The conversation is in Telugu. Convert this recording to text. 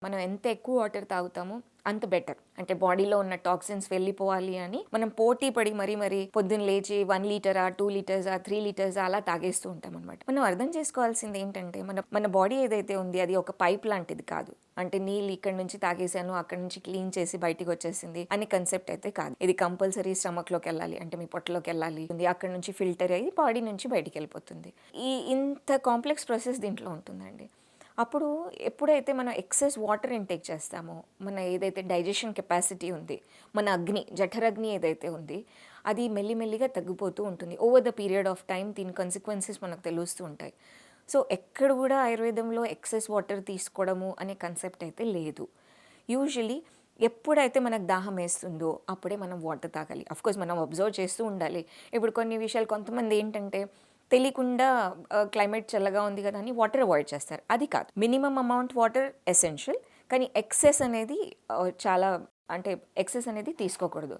మనం ఎంత ఎక్కువ వాటర్ తాగుతామో అంత బెటర్. అంటే బాడీలో ఉన్న టాక్సిన్స్ వెళ్ళిపోవాలి అని మనం పోటీ పడి మరీ పొద్దున్న లేచి 1 లీటరా, 2 లీటర్సా, 3 లీటర్సా అలా తాగేస్తూ ఉంటామనమాట. మనం అర్థం చేసుకోవాల్సింది ఏంటంటే మన మన బాడీ ఏదైతే ఉంది అది ఒక పైప్ లాంటిది కాదు. అంటే నీళ్ళు ఇక్కడి నుంచి తాగేసాను, అక్కడి నుంచి క్లీన్ చేసి బయటికొచ్చేసింది అనే కన్సెప్ట్ అయితే కాదు. ఇది కంపల్సరీ స్టమక్‌లోకెళ్ళాలి. అంటే మీ పొట్టలోకెళ్ళాలి. అక్కడి నుంచి ఫిల్టర్ అయ్యి బాడీ నుంచి బయటికెళ్ళిపోతుంది. ఇంత కాంప్లెక్స్ ప్రాసెస్ దీంట్లో ఉంటుందండి. అప్పుడు ఎప్పుడైతే మనం ఎక్సెస్ వాటర్ ఇంటేక్ చేస్తామో, మన ఏదైతే డైజెషన్ కెపాసిటీ ఉంది, మన జఠరాగ్ని ఏదైతే ఉంది, అది మెల్లిమెల్లిగా తగ్గిపోతూ ఉంటుంది. Over the period of time దీని కాన్సిక్వెన్సెస్ మనకు తెలుస్తూ ఉంటాయి. సో, ఎక్కడ కూడా ఆయుర్వేదంలో ఎక్సెస్ వాటర్ తీసుకోవడము అనే కన్సెప్ట్ అయితే లేదు. యూజువల్లీ ఎప్పుడైతే మనకు దాహం వేస్తుందో అప్పుడే మనం వాటర్ తాగాలి. అఫ్‌కోర్స్ మనం అబ్జర్వ్ చేస్తూ ఉండాలి. ఇప్పుడు కొన్ని విషయాలు కొంతమంది ఏంటంటే తెలియకుండా క్లైమేట్ చల్లగా ఉంది కదా అని వాటర్ అవాయిడ్ చేస్తారు. అది కాదు. Minimum amount water essential. కానీ ఎక్సెస్ అనేది చాలా అంటే ఎక్సెస్ అనేది తీసుకోకూడదు.